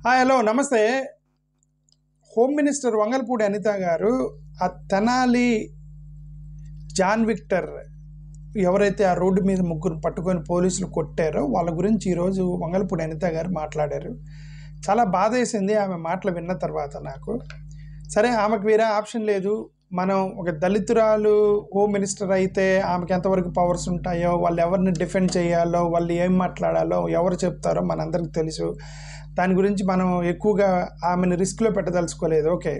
Hello నమస్తే. Home minister Vangalapudi Anitha గారు ఆ తెనాలి జాన్ విక్టర్ ఎవరైతే ఆ రోడ్డు మీద ముగ్గురు పట్టుకొని పోలీసులు కొట్టారో వాళ్ళ గురించి ఈరోజు వంగల్పూడి అనిత గారు మాట్లాడారు. చాలా బాధ వేసింది ఆమె మాటలు విన్న తర్వాత నాకు. సరే, ఆమెకు వేరే ఆప్షన్ లేదు. మనం ఒక దళితురాలు హోమ్ మినిస్టర్ అయితే ఆమెకి ఎంతవరకు పవర్స్ ఉంటాయో, వాళ్ళు ఎవరిని డిఫెండ్ చేయాలో, వాళ్ళు ఏం మాట్లాడాలో ఎవరు చెప్తారో మనందరికి తెలుసు. దాని గురించి మనం ఎక్కువగా ఆమెను రిస్క్లో పెట్టదలుచుకోలేదు. ఓకే,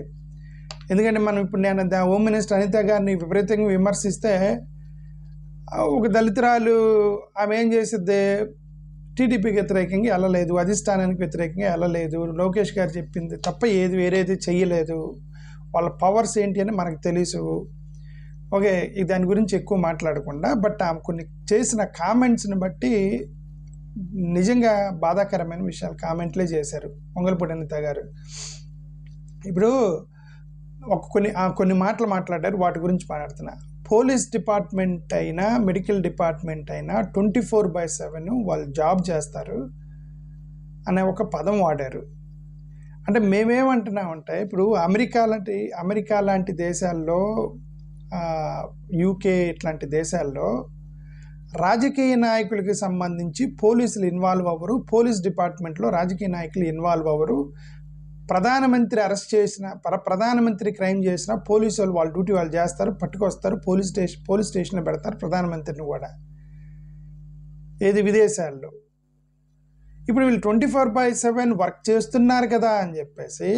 ఎందుకంటే మనం ఇప్పుడు నేను హోమ్ మినిస్టర్ అనిత గారిని విపరీతంగా విమర్శిస్తే ఒక దళితురాలు ఆమె ఏం చేసిద్ది, టీడీపీకి వ్యతిరేకంగా వెళ్ళలేదు, అధిష్టానానికి వ్యతిరేకంగా వెళ్ళలేదు, లోకేష్ గారు చెప్పింది తప్ప వేరేది చెయ్యలేదు, వాళ్ళ పవర్స్ ఏంటి అని మనకు తెలుసు. ఓకే, దాని గురించి ఎక్కువ మాట్లాడకుండా బట్ ఆమె కొన్ని చేసిన కామెంట్స్ని బట్టి నిజంగా బాధాకరమైన విషయాలు కామెంట్లే చేశారు వంగల్పూడి అనిత గారు. ఇప్పుడు కొన్ని మాటలు మాట్లాడారు, వాటి గురించి మాట్లాడుతున్నా. పోలీస్ డిపార్ట్మెంట్ అయినా మెడికల్ డిపార్ట్మెంట్ అయినా 24/7 వాళ్ళు జాబ్ చేస్తారు అనే ఒక పదం వాడారు. అంటే మేమేమంటున్నామంటే, ఇప్పుడు అమెరికా లాంటి దేశాల్లో, యూకే ఇట్లాంటి దేశాల్లో రాజకీయ నాయకులకి సంబంధించి పోలీసులు ఇన్వాల్వ్ అవ్వరు, పోలీస్ డిపార్ట్మెంట్లో రాజకీయ నాయకులు ఇన్వాల్వ్ అవ్వరు. ప్రధానమంత్రి అరెస్ట్ చేసిన, ప్రధానమంత్రి క్రైమ్ చేసిన పోలీసు వాళ్ళు వాళ్ళ డ్యూటీ వాళ్ళు చేస్తారు, పట్టుకొస్తారు, పోలీస్ స్టేషన్లో పెడతారు ప్రధానమంత్రిని కూడా. ఏది విదేశాల్లో. ఇప్పుడు వీళ్ళు 24/7 వర్క్ చేస్తున్నారు కదా అని చెప్పేసి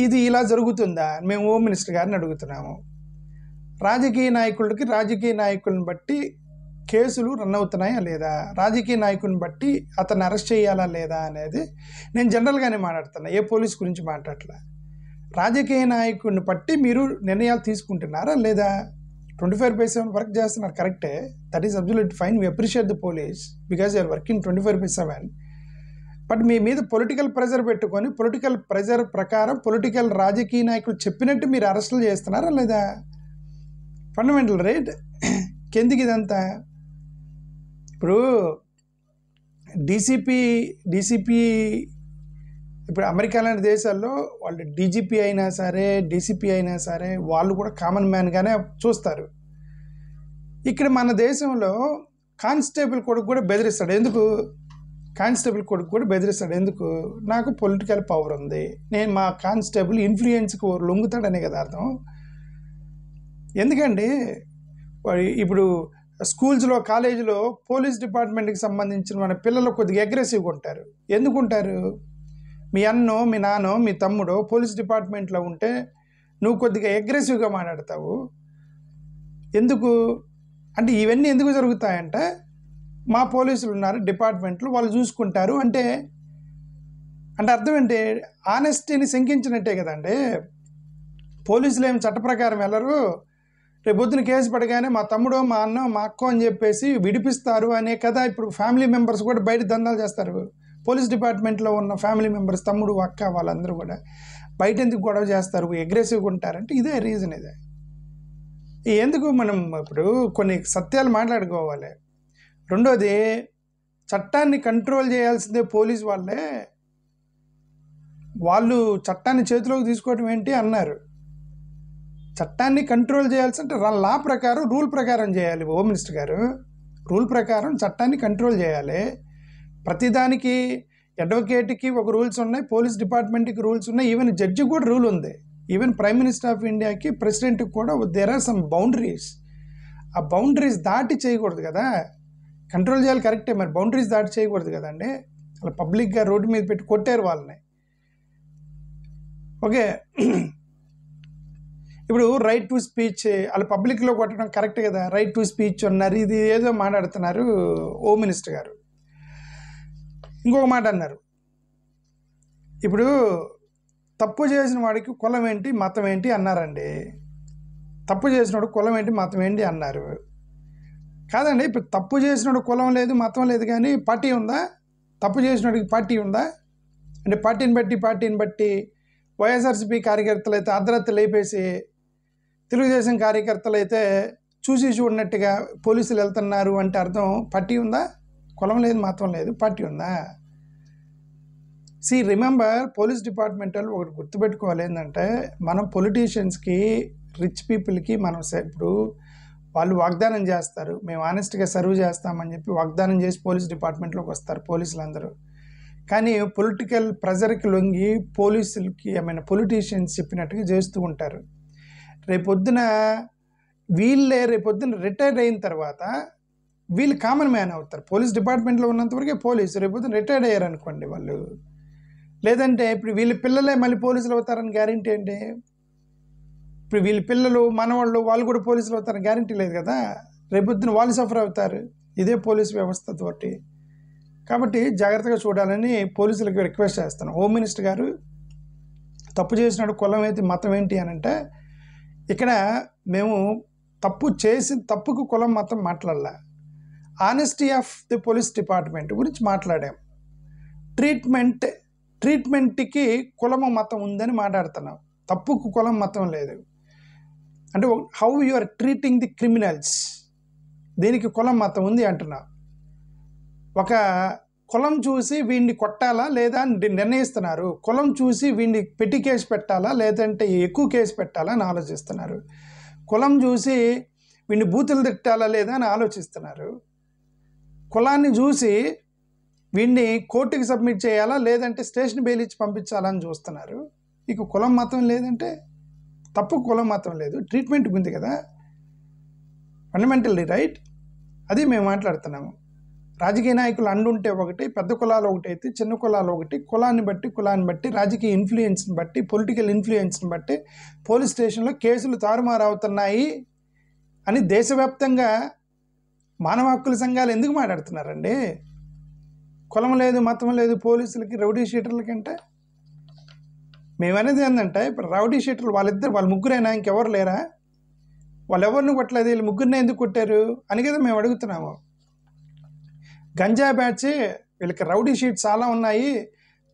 ఇది ఇలా జరుగుతుందా? మేము హోమ్ మినిస్టర్ గారిని అడుగుతున్నాము. రాజకీయ నాయకులను బట్టి కేసులు రన్ అవుతున్నాయా లేదా, రాజకీయ నాయకుని బట్టి అతన్ని అరెస్ట్ చేయాలా లేదా అనేది నేను జనరల్గానే మాట్లాడుతున్నా, ఏ పోలీస్ గురించి మాట్లాడలే. రాజకీయ నాయకుడిని బట్టి మీరు నిర్ణయాలు తీసుకుంటున్నారా లేదా? 24/7 వర్క్ చేస్తున్నారు, కరెక్టే, that is absolute fine. We appreciate the police because you are working 24/7. But మీ మీద పొలిటికల్ ప్రెజర్ పెట్టుకొని, పొలిటికల్ ప్రెజర్ ప్రకారం రాజకీయ నాయకులు చెప్పినట్టు మీరు అరెస్టులు చేస్తున్నారా లేదా? Fundamental right. కిందికి ఇదంతా ఇప్పుడు డీసీపీ ఇప్పుడు అమెరికా లాంటి దేశాల్లో వాళ్ళు డీజీపీ అయినా సరే, డీసీపీ అయినా సరే, వాళ్ళు కూడా కామన్ మ్యాన్గానే చూస్తారు. ఇక్కడ మన దేశంలో కానిస్టేబుల్ కొడుకు కూడా బెదిరిస్తాడు. ఎందుకు? నాకు పొలిటికల్ పవర్ ఉంది, నేను మా కానిస్టేబుల్ ఇన్ఫ్లుయెన్స్కి లొంగుతాడనే కదా అర్థం. ఎందుకండి ఇప్పుడు స్కూల్స్లో, కాలేజీలో పోలీస్ డిపార్ట్మెంట్కి సంబంధించిన మన పిల్లలు కొద్దిగా అగ్రెసివ్గా ఉంటారు. ఎందుకుంటారు? మీ అన్నో, మీ నాన్నో, మీ తమ్ముడో పోలీస్ డిపార్ట్మెంట్లో ఉంటే నువ్వు కొద్దిగా అగ్రెసివ్గా మాట్లాడతావు. ఎందుకు అంటే ఇవన్నీ ఎందుకు జరుగుతాయంటే, మా పోలీసులు ఉన్నారు డిపార్ట్మెంట్లు, వాళ్ళు చూసుకుంటారు అంటే అర్థం ఏంటి? ఆనెస్టీని శంకించినట్టే కదండి. పోలీసులు ఏం చట్ట ప్రకారం వెళ్ళరు, రేపు పొద్దున కేసు పడగానే మా తమ్ముడో, మా అన్న, మా అక్కో అని చెప్పేసి విడిపిస్తారు అనే కదా. ఇప్పుడు ఫ్యామిలీ మెంబర్స్ కూడా బయట దందాలు చేస్తారు. పోలీస్ డిపార్ట్మెంట్లో ఉన్న ఫ్యామిలీ మెంబర్స్, తమ్ముడు, అక్క, వాళ్ళందరూ కూడా బయట ఎందుకు గొడవ చేస్తారు, అగ్రెసివ్గా ఉంటారంటే ఇదే రీజన్. ఎందుకు మనం ఇప్పుడు కొన్ని సత్యాలు మాట్లాడుకోవాలి. రెండోది, చట్టాన్ని కంట్రోల్ చేయాల్సిందే పోలీస్ వాళ్ళే. వాళ్ళు చట్టాన్ని చేతిలోకి తీసుకోవడం ఏంటి అన్నారు. చట్టాన్ని కంట్రోల్ చేయాల్సింటే లా ప్రకారం, రూల్ ప్రకారం చేయాలి. హోమ్ మినిస్టర్ గారు రూల్ ప్రకారం చట్టాన్ని కంట్రోల్ చేయాలి. ప్రతిదానికి అడ్వకేట్కి ఒక రూల్స్ ఉన్నాయి, పోలీస్ డిపార్ట్మెంట్కి రూల్స్ ఉన్నాయి, ఈవెన్ జడ్జి కూడా రూల్ ఉంది. ఈవెన్ ప్రైమ్ మినిస్టర్ ఆఫ్ ఇండియాకి, ప్రెసిడెంట్కి కూడా దేర్ ఆర్ సమ్ బౌండరీస్. ఆ బౌండరీస్ దాటి చేయకూడదు కదా. కంట్రోల్ చేయాలి, కరెక్టే, మరి బౌండరీస్ దాటి చేయకూడదు కదండి. అలా పబ్లిక్గా రోడ్డు మీద పెట్టి కొట్టారు వాళ్ళని. ఓకే, ఇప్పుడు రైట్ టు స్పీచ్ అలా పబ్లిక్లో కొట్టడం కరెక్ట్ కదా. రైట్ టు స్పీచ్ అన్నారు, ఇది ఏదో మాట్లాడుతున్నారు హోమ్ మినిస్టర్ గారు. ఇంకొక మాట అన్నారు, ఇప్పుడు తప్పు చేసిన వాడికి కులం ఏంటి, మతం ఏంటి అన్నారండి. తప్పు చేసినోడు కులం ఏంటి, మతం ఏంటి అన్నారు. కాదండి, ఇప్పుడు తప్పు చేసినోడు కులం లేదు, మతం లేదు, కానీ పార్టీ ఉందా? తప్పు చేసినోడికి పార్టీ ఉందా? అంటే పార్టీని బట్టి వైఎస్ఆర్సీపీ కార్యకర్తలు అయితే అర్ధరాత్రి లేపేసి, తెలుగుదేశం కార్యకర్తలు అయితే చూసి చూడనట్టుగా పోలీసులు వెళ్తున్నారు అంటే అర్థం పార్టీ ఉందా? కులం లేదు, మతం లేదు, పార్టీ ఉందా? రిమెంబర్ పోలీస్ డిపార్ట్మెంట్ వాళ్ళు ఒకటి గుర్తుపెట్టుకోవాలి ఏంటంటే, మనం పొలిటీషియన్స్కి రిచ్ పీపుల్కి మనం ఇప్పుడు వాళ్ళు వాగ్దానం చేస్తారు, మేము ఆనెస్ట్గా సర్వ్ చేస్తామని చెప్పి వాగ్దానం చేసి పోలీస్ డిపార్ట్మెంట్లోకి వస్తారు పోలీసులు అందరూ. కానీ పొలిటికల్ ప్రెజర్కి లొంగి పోలీసులకి ఏమైనా పొలిటీషియన్స్ చెప్పినట్టుగా చేస్తూ ఉంటారు. రేపొద్దున రిటైర్డ్ అయిన తర్వాత వీళ్ళు కామన్ మ్యాన్ అవుతారు. పోలీస్ డిపార్ట్మెంట్లో ఉన్నంతవరకే పోలీసు, రేపొద్దున రిటైర్డ్ అయ్యారు అనుకోండి వాళ్ళు, లేదంటే ఇప్పుడు వీళ్ళ పిల్లలే మళ్ళీ పోలీసులు అవుతారని గ్యారంటీ ఏంటి? ఇప్పుడు వీళ్ళ పిల్లలు మనవాళ్ళు వాళ్ళు కూడా పోలీసులు అవుతారని గ్యారంటీ లేదు కదా. రేపొద్దున వాళ్ళు సఫర్ అవుతారు ఇదే పోలీస్ వ్యవస్థతోటి. కాబట్టి జాగ్రత్తగా చూడాలని పోలీసులకు రిక్వెస్ట్ చేస్తాను. హోమ్ మినిస్టర్ గారు తప్పు చేసినాడు, కులం ఏంటి మతం ఏంటి అని అంటే, ఇక్కడ మేము తప్పుకు కులం మతం మాట్లాడలే, honesty of the police department గురించి మాట్లాడాం. ట్రీట్మెంట్కి కులము మతం ఉందని మాట్లాడుతున్నాం, తప్పుకు కులం మతం లేదు. అంటే how you are treating the criminals, దీనికి కులం మతం ఉంది అంటున్నా. ఒక కులం చూసి వీడిని కొట్టాలా లేదా నిర్ణయిస్తున్నారు, కులం చూసి వీడిని పెట్టి కేసు పెట్టాలా లేదంటే ఎక్కువ కేసు పెట్టాలా అని ఆలోచిస్తున్నారు, కులం చూసి వీడిని బూతులు తిట్టాలా లేదా అని ఆలోచిస్తున్నారు, కులాన్ని చూసి వీడిని కోర్టుకి సబ్మిట్ చేయాలా లేదంటే స్టేషన్ బెయిల్ ఇచ్చి పంపించాలని చూస్తున్నారు. ఇక కులం మతం లేదంటే తప్పు, కులం మతం లేదు, ట్రీట్మెంట్కి ఉంది కదా, ఫండమెంటల్లీ రైట్. అది మేము మాట్లాడుతున్నాము. రాజకీయ నాయకులు అండుంటే ఒకటి, పెద్ద కులాలు ఒకటి అయితే చిన్న కులాలు ఒకటి, కులాన్ని బట్టి రాజకీయ ఇన్ఫ్లుయెన్స్ని బట్టి పొలిటికల్ ఇన్ఫ్లుయెన్స్ని బట్టి పోలీస్ స్టేషన్లో కేసులు తారుమారు అవుతున్నాయి అని దేశవ్యాప్తంగా మానవ హక్కుల సంఘాలు ఎందుకు మాట్లాడుతున్నారండి? కులం లేదు మతం లేదు పోలీసులకి, రౌడీ షీటర్లకి అంటే మేమనేది ఏంటంటే, ఇప్పుడు రౌడీ షీటర్లు వాళ్ళ ముగ్గురైనా ఇంకెవరు లేరా? వాళ్ళు ఎవరిని కొట్టలేదు, వీళ్ళు ముగ్గురిని ఎందుకు కొట్టారు అని కదా మేము అడుగుతున్నాము. గంజా బ్యాచ్, వీళ్ళకి రౌడీ షీట్ చాలా ఉన్నాయి,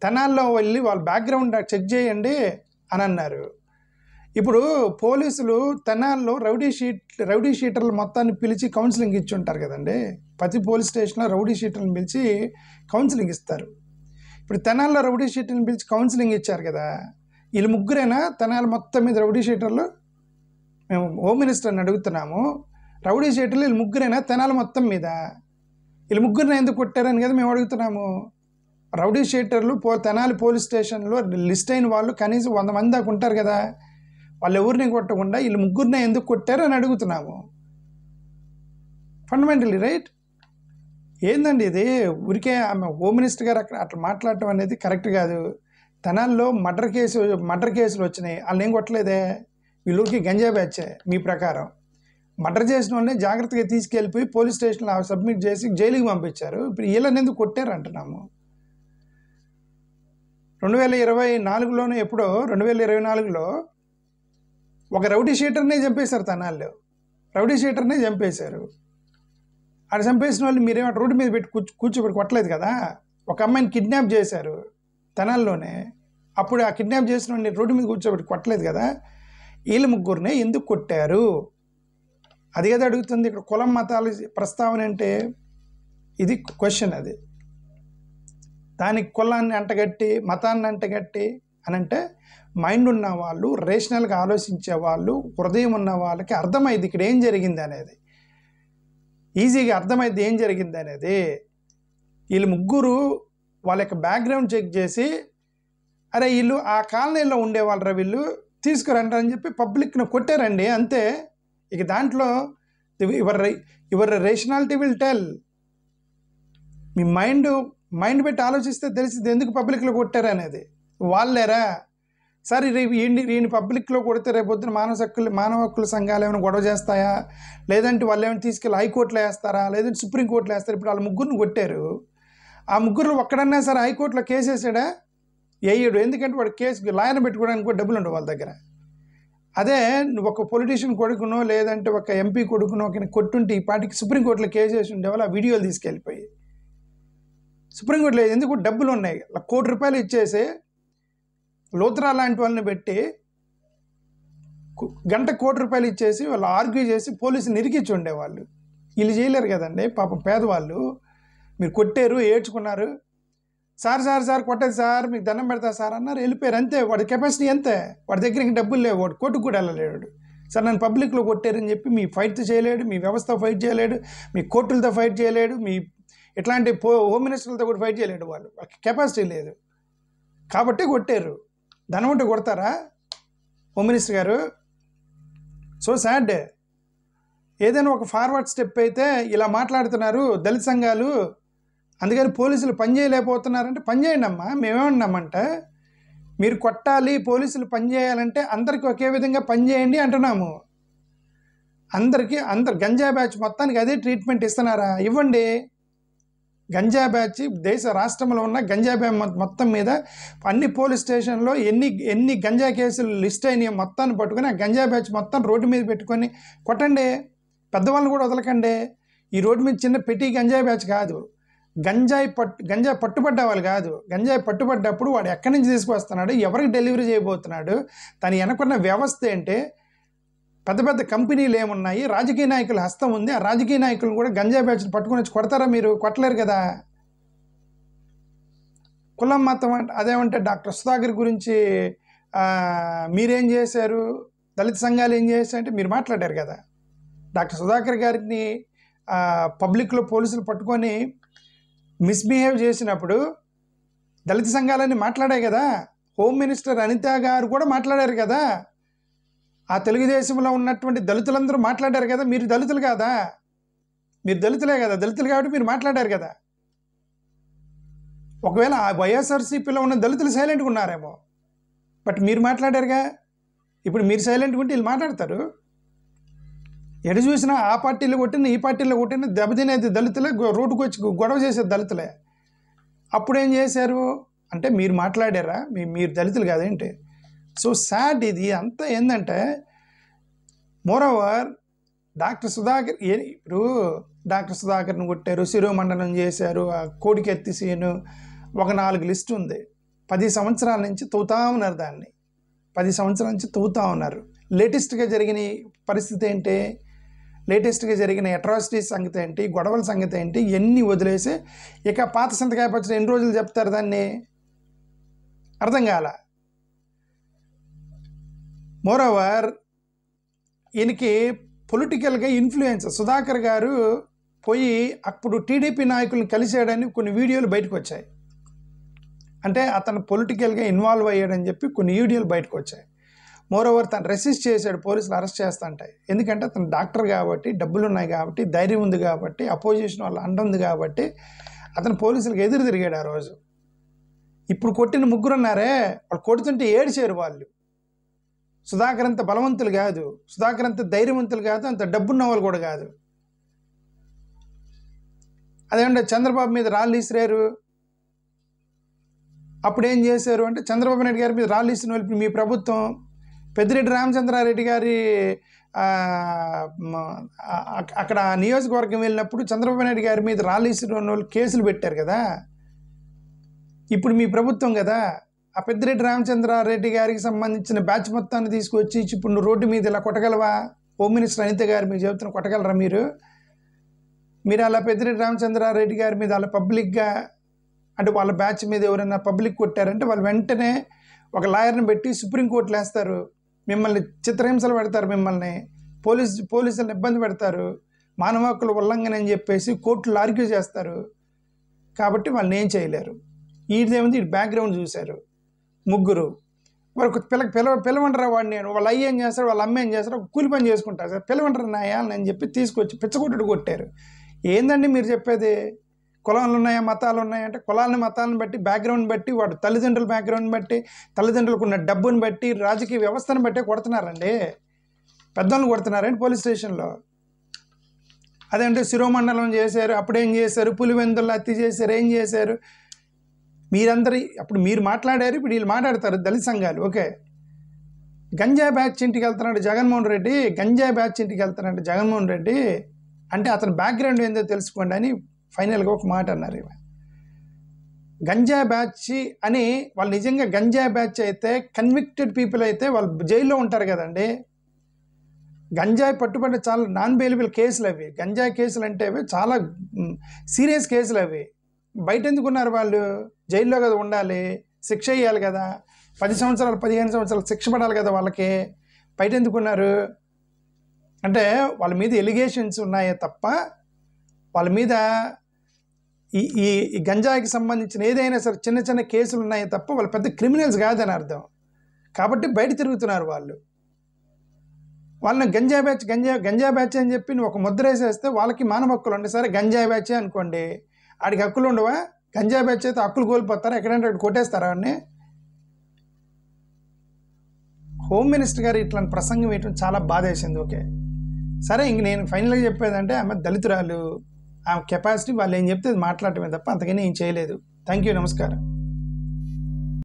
తెనాల్లో వెళ్ళి వాళ్ళ బ్యాక్గ్రౌండ్ చెక్ చేయండి అని అన్నారు. ఇప్పుడు పోలీసులు తెనాల్లో రౌడీ షీటర్లు మొత్తాన్ని పిలిచి కౌన్సిలింగ్ ఇచ్చి ఉంటారు కదండి. ప్రతి పోలీస్ స్టేషన్లో రౌడీ షీటర్లను పిలిచి కౌన్సిలింగ్ ఇస్తారు. ఇప్పుడు తెనాల్లో రౌడీ షీటర్లను పిలిచి కౌన్సిలింగ్ ఇచ్చారు కదా, వీళ్ళు ముగ్గురైనా తెనాల మొత్తం మీద రౌడీ షీటర్లు? మేము హోమ్ మినిస్టర్ని అడుగుతున్నాము, రౌడీ షీటర్లు వీళ్ళు ముగ్గురైనా తెనాల మొత్తం మీద? వీళ్ళు ముగ్గురిని ఎందుకు కొట్టారని కదా మేము అడుగుతున్నాము. రౌడీ షీటర్లు తెనాలి పోలీస్ స్టేషన్లో లిస్ట్ అయిన వాళ్ళు కనీసం 100 మంది దాకా ఉంటారు కదా, వాళ్ళు ఎవరిని కొట్టకుండా వీళ్ళు ముగ్గురిని ఎందుకు కొట్టారు అని అడుగుతున్నాము. Fundamentally right. ఏందండి ఇది? ఊరికే ఆమె హోమ్ మినిస్టర్ గారు అట్లా మాట్లాడటం అనేది కరెక్ట్ కాదు. తెనాల్లో మర్డర్ కేసులు వచ్చినాయి, వాళ్ళని ఏం కొట్టలేదే, వీళ్ళకి గంజా బ్యాచే మీ ప్రకారం. మర్డర్ చేసిన వాళ్ళని జాగ్రత్తగా తీసుకెళ్ళిపోయి పోలీస్ స్టేషన్లో సబ్మిట్ చేసి జైలుకి పంపించారు. ఇప్పుడు వీళ్ళని ఎందుకు కొట్టారు అంటున్నాము. 2024లోనే ఎప్పుడో 2024లో ఒక రౌడీ షీటర్నే చంపేశారు తెనాల్లో. రౌడీ షీటర్నే చంపేశారు. ఆడ చంపేసిన వాళ్ళు మీరేమో రోడ్డు మీద పెట్టి కూర్చోబెట్టి కొట్టలేదు కదా. ఒక అమ్మాయిని కిడ్నాప్ చేశారు తెనాల్లోనే, అప్పుడు ఆ కిడ్నాప్ చేసిన వాడిని రోడ్డు మీద కూర్చోబెట్టి కొట్టలేదు కదా. వీళ్ళ ముగ్గురినే ఎందుకు కొట్టారు అది కదా అడుగుతుంది. ఇక్కడ కులం మతాల ప్రస్తావన అంటే ఇది క్వశ్చన్. అది దానికి కులాన్ని అంటగట్టి మతాన్ని అంటగట్టి అని అంటే, మైండ్ ఉన్న వాళ్ళు, రేషనల్గా ఆలోచించే వాళ్ళు, హృదయం ఉన్న వాళ్ళకి అర్థమైంది ఇక్కడ ఏం జరిగింది అనేది, ఈజీగా అర్థమైంది ఏం జరిగింది అనేది. వీళ్ళు ముగ్గురు వాళ్ళ యొక్క బ్యాక్గ్రౌండ్ చెక్ చేసి, అరే వీళ్ళు ఆ కాలనీలో ఉండేవాళ్ళరా వీళ్ళు తీసుకురండి అని చెప్పి పబ్లిక్ను కొట్టారండి, అంతే. ఇక దాంట్లో your rationality will tell. Me mind పెట్టి ఆలోచిస్తే తెలిసింది ఎందుకు పబ్లిక్లో కొట్టారు అనేది. వాళ్ళేరా సరే ఈయన పబ్లిక్లో కొడితే రేపొద్దున మానవ హక్కుల సంఘాలు ఏమైనా గొడవ చేస్తాయా, లేదంటే వాళ్ళు ఏమైనా తీసుకెళ్ళి హైకోర్టులో వేస్తారా, లేదంటే సుప్రీంకోర్టులో వేస్తారు. ఇప్పుడు వాళ్ళ ముగ్గురిని కొట్టారు, ఆ ముగ్గురు ఒక్కడన్నా సరే హైకోర్టులో కేసు వేసాడా? వేయడు. ఎందుకంటే వాడు కేసు లాయర్ని పెట్టుకోవడానికి కూడా డబ్బులు ఉండవు వాళ్ళ దగ్గర. అదే నువ్వు ఒక పొలిటీషియన్ కొడుకునో లేదంటే ఒక ఎంపీ కొడుకునో కొట్టుంటే ఈ పార్టీకి సుప్రీంకోర్టులో కేసు వేసి ఉండేవాళ్ళు ఆ వీడియోలు తీసుకెళ్ళిపోయి సుప్రీంకోర్టులో ఎందుకు డబ్బులు ఉన్నాయి, ₹1 కోటి ఇచ్చేసి లోత్రా లాంటి వాళ్ళని పెట్టి గంట ₹1 కోటి ఇచ్చేసి వాళ్ళు ఆర్గ్యూ చేసి పోలీసుని ఇరికిచ్చి ఉండేవాళ్ళు. వీళ్ళు చేయలేరు కదండి పాపం, పేదవాళ్ళు. మీరు కొట్టారు, ఏడ్చుకున్నారు, సార్ కొట్టదు సార్, మీకు దండం పెడతా సార్ అన్నారు, వెళ్ళిపోయారు. అంతే, వాడి కెపాసిటీ అంతే. వాడి దగ్గర ఇంక డబ్బులు లేవు, వాడు కోర్టుకు కూడా వెళ్ళలేడు. సార్ నన్ను పబ్లిక్లో కొట్టారని చెప్పి మీ ఫైట్ చేయలేడు, మీ వ్యవస్థ ఫైట్ చేయలేడు, మీ కోర్టులతో ఫైట్ చేయలేడు, మీ ఇట్లాంటి హోమ్ మినిస్టర్లతో కూడా ఫైట్ చేయలేడు. వాళ్ళకి కెపాసిటీ లేదు కాబట్టి కొట్టారు. ధనం ఉంటే కొడతారా హోమ్ మినిస్టర్ గారు? So sad. ఏదైనా ఒక ఫార్వర్డ్ స్టెప్ అయితే ఇలా మాట్లాడుతున్నారు దళిత సంఘాలు, అందుకని పోలీసులు పని చేయలేకపోతున్నారంటే పని చేయండి అమ్మా. మేమేమన్నామంటే మీరు కొట్టాలి, పోలీసులు పని చేయాలంటే అందరికీ ఒకే విధంగా పని చేయండి అంటున్నాము. అందరు గంజా బ్యాచ్ మొత్తానికి అదే ట్రీట్మెంట్ ఇస్తున్నారా? ఇవ్వండి. గంజా బ్యాచ్ దేశ రాష్ట్రంలో ఉన్న గంజా బ్యాచ్ మొత్తం మీద అన్ని పోలీస్ స్టేషన్లో ఎన్ని గంజా కేసులు లిస్ట్ అయినాయి మొత్తాన్ని పట్టుకొని ఆ గంజా బ్యాచ్ మొత్తం రోడ్డు మీద పెట్టుకొని కొట్టండి. పెద్దవాళ్ళని కూడా వదలకండి. ఈ రోడ్డు మీద చిన్న పెట్టి గంజాయి బ్యాచ్ కాదు, గంజాయి పట్టుబడ్డ వాళ్ళు కాదు. గంజాయి పట్టుబడ్డప్పుడు వాడు ఎక్కడి నుంచి తీసుకువస్తున్నాడు, ఎవరికి డెలివరీ చేయబోతున్నాడు, తను వెనకున్న వ్యవస్థ ఏంటి, పెద్ద పెద్ద కంపెనీలు ఏమున్నాయి, రాజకీయ నాయకుల హస్తం ఉంది. ఆ రాజకీయ నాయకులను కూడా గంజాయి బ్యాచ్ని పట్టుకొని వచ్చి కొడతారా మీరు? కొట్టలేరు కదా. కులం మతం అదేమంటే డాక్టర్ సుధాకర్ గురించి మీరేం చేశారు, దళిత సంఘాలు ఏం చేశారంటే మీరు మాట్లాడారు కదా. డాక్టర్ సుధాకర్ గారిని పబ్లిక్లో పోలీసులు పట్టుకొని మిస్బిహేవ్ చేసినప్పుడు దళిత సంఘాలన్నీ మాట్లాడాయి కదా. హోమ్ మినిస్టర్ అనిత గారు కూడా మాట్లాడారు కదా. ఆ తెలుగుదేశంలో ఉన్నటువంటి దళితులందరూ మాట్లాడారు కదా. మీరు దళితులు కాదా? మీరు దళితులే కదా. దళితులు కాబట్టి మీరు మాట్లాడారు కదా. ఒకవేళ ఆ వైఎస్ఆర్సీపీలో ఉన్న దళితులు సైలెంట్గా ఉన్నారేమో, బట్ మీరు మాట్లాడారుగా. ఇప్పుడు మీరు సైలెంట్గా ఉంటే వీళ్ళు మాట్లాడతారు. ఎటు చూసినా ఆ పార్టీలో కొట్టిన ఈ పార్టీలో కొట్టిన దెబ్బతినేది దళితులే, రోడ్డుకు వచ్చి గొడవ చేసేది దళితులే. అప్పుడు ఏం చేశారు అంటే మీరు మాట్లాడారా? మీరు దళితులు కాదేంటి? So sad. ఇది అంతా ఏంటంటే మోరోవర్ డాక్టర్ సుధాకర్ ఇప్పుడు డాక్టర్ సుధాకర్ని కొట్టారు, శిరోమండనం చేశారు, ఆ కోడికెత్తి సీను, ఒక 4 లిస్టు ఉంది. 10 సంవత్సరాల నుంచి తవ్వుతా ఉన్నారు దాన్ని. 10 సంవత్సరాల నుంచి తవ్వుతా ఉన్నారు. లేటెస్ట్గా జరిగిన పరిస్థితి ఏంటి, లేటెస్ట్గా జరిగిన అట్రాసిటీస్ సంగతి ఏంటి, గొడవల సంగతి ఏంటి, ఎన్ని వదిలేసి ఇక పాత సంతకాయ పచ్చడి ఎన్ని రోజులు చెప్తారు దాన్ని? అర్థం కాల. మోరోవర్ ఈయనకి పొలిటికల్గా ఇన్ఫ్లుయెన్స్. సుధాకర్ గారు పోయి అప్పుడు టీడీపీ నాయకులను కలిసాడని కొన్ని వీడియోలు బయటకు వచ్చాయి. అంటే అతను పొలిటికల్గా ఇన్వాల్వ్ అయ్యాడని చెప్పి కొన్ని వీడియోలు బయటకు వచ్చాయి. మోరోవర్ తను రెసిస్ట్ చేశాడు, పోలీసులు అరెస్ట్ చేస్తుంటాయి. ఎందుకంటే అతను డాక్టర్ కాబట్టి, డబ్బులు ఉన్నాయి కాబట్టి, ధైర్యం ఉంది కాబట్టి, అపోజిషన్ వాళ్ళు అండ ఉంది కాబట్టి అతను పోలీసులకు ఎదురు తిరిగాడు ఆ రోజు. ఇప్పుడు కొట్టిన 3 ఉన్నారే, వాళ్ళు కొడుతుంటే ఏడ్చారు వాళ్ళు. సుధాకర్ అంత బలవంతులు కాదు, సుధాకర్ అంత ధైర్యవంతులు కాదు, అంత డబ్బున్న వాళ్ళు కూడా కాదు. అదేమంటే చంద్రబాబు మీద రాళ్ళు ఇసిరారు. అప్పుడు ఏం చేశారు అంటే చంద్రబాబు నాయుడు గారి మీద రాళ్ళు ఇసిన వాళ్ళు మీ ప్రభుత్వం. పెద్దిరెడ్డి రామచంద్రారెడ్డి గారి అక్కడ నియోజకవర్గం వెళ్ళినప్పుడు చంద్రబాబు నాయుడు గారి మీద రాళ్ళు ఇసిన వాళ్ళు కేసులు పెట్టారు కదా. ఇప్పుడు మీ ప్రభుత్వం కదా. ఆ పెద్దిరెడ్డి రామచంద్రారెడ్డి గారికి సంబంధించిన బ్యాచ్ మొత్తాన్ని తీసుకొచ్చి ఇప్పుడు నువ్వు రోడ్డు మీద ఇలా కొట్టగలవా? హోమ్ మినిస్టర్ అనిత గారు మీరు చెబుతున్న కొట్టగలరా మీరు? అలా పెద్దిరెడ్డి రామచంద్రారెడ్డి గారి మీద అలా పబ్లిక్గా అంటే వాళ్ళ బ్యాచ్ మీద ఎవరైనా పబ్లిక్ కొట్టారంటే వాళ్ళు వెంటనే ఒక లాయర్ని పెట్టి సుప్రీంకోర్టులో వేస్తారు, మిమ్మల్ని చిత్రహింసలు పెడతారు, మిమ్మల్ని పోలీసులను ఇబ్బంది పెడతారు, మానవ హక్కుల ఉల్లంఘన అని చెప్పేసి కోర్టులు ఆర్గ్యూ చేస్తారు. కాబట్టి వాళ్ళని ఏం చేయలేరు. ఈదేముంది, ఈ బ్యాక్గ్రౌండ్ చూశారు 3. వారు పిలవంటారా వాడిని? వాళ్ళ అయ్య ఏం చేస్తారు, వాళ్ళ అమ్మ ఏం చేస్తారు, ఒక కూలి పని చేసుకుంటారు సార్, పిలవంటారు నాయాలని అని చెప్పి తీసుకొచ్చి పిచ్చగొట్టుడు కొట్టారు. ఏందండి మీరు చెప్పేది? కులాలు ఉన్నాయా, మతాలు ఉన్నాయా అంటే కులాలని మతాలను బట్టి, బ్యాక్గ్రౌండ్ బట్టి, వాడు తల్లిదండ్రుల బ్యాక్గ్రౌండ్ బట్టి, తల్లిదండ్రులకు ఉన్న డబ్బుని బట్టి, రాజకీయ వ్యవస్థను బట్టి కొడుతున్నారండి. పెద్దోళ్ళని కొడుతున్నారండి పోలీస్ స్టేషన్లో. అదేంటే శిరోమండలం చేశారు, అప్పుడేం చేశారు, పులివెందులు హత్య చేశారు, ఏం చేశారు మీరందరూ. అప్పుడు మీరు మాట్లాడారు, ఇప్పుడు వీళ్ళు మాట్లాడతారు దళిత సంఘాలు. ఓకే, గంజా బ్యాచ్ ఇంటికి వెళ్తున్నాడు జగన్మోహన్ రెడ్డి, గంజా బ్యాచ్ ఇంటికి వెళ్తున్నాడు జగన్మోహన్ రెడ్డి అంటే అతని బ్యాక్గ్రౌండ్ ఏందో తెలుసుకోండి అని ఫైనల్గా ఒక మాట అన్నారు. గంజా బ్యాచ్ అని వాళ్ళు నిజంగా గంజా బ్యాచ్ అయితే, కన్విక్టెడ్ పీపుల్ అయితే వాళ్ళు జైల్లో ఉంటారు కదండి. గంజాయి పట్టుబడి చాలా నాన్ బెయిలబుల్ కేసులు అవి. గంజాయి కేసులు అంటే అవి చాలా సీరియస్ కేసులు అవి. బయట ఎందుకున్నారు వాళ్ళు? జైల్లో కదా ఉండాలి, శిక్ష వేయాలి కదా, 10 సంవత్సరాలు 15 సంవత్సరాలు శిక్ష పడాలి కదా వాళ్ళకి. బయట ఎందుకున్నారు అంటే వాళ్ళ మీద ఎలిగేషన్స్ ఉన్నాయే తప్ప వాళ్ళ మీద ఈ గంజాయికి సంబంధించిన ఏదైనా సరే చిన్న చిన్న కేసులు ఉన్నాయే తప్ప వాళ్ళు పెద్ద క్రిమినల్స్ కాదని అర్థం. కాబట్టి బయట తిరుగుతున్నారు వాళ్ళు. వాళ్ళని గంజా బ్యాచ్ అని చెప్పి నువ్వు ఒక ముద్ర వేసేస్తే వాళ్ళకి మానవ హక్కులు ఉండే. సరే గంజాయి బ్యాచే అనుకోండి, ఆడికి హక్కులు ఉండవా? గంజాయి బ్యాచ్ అయితే హక్కులు కోల్పోతారా? ఎక్కడంటే అక్కడ కొట్టేస్తారా వాడిని? హోమ్ మినిస్టర్ గారు ఇట్లాంటి ప్రసంగం వేయటం చాలా బాధ వేసింది. ఓకే సరే, ఇంక నేను ఫైనల్గా చెప్పేదంటే ఆమె దళితురాలు, ఆమె కెపాసిటీ వాళ్ళు ఏం చెప్తే అది మాట్లాడటమే తప్ప అంతకని ఏం చేయలేదు. థ్యాంక్ యూ, నమస్కారం.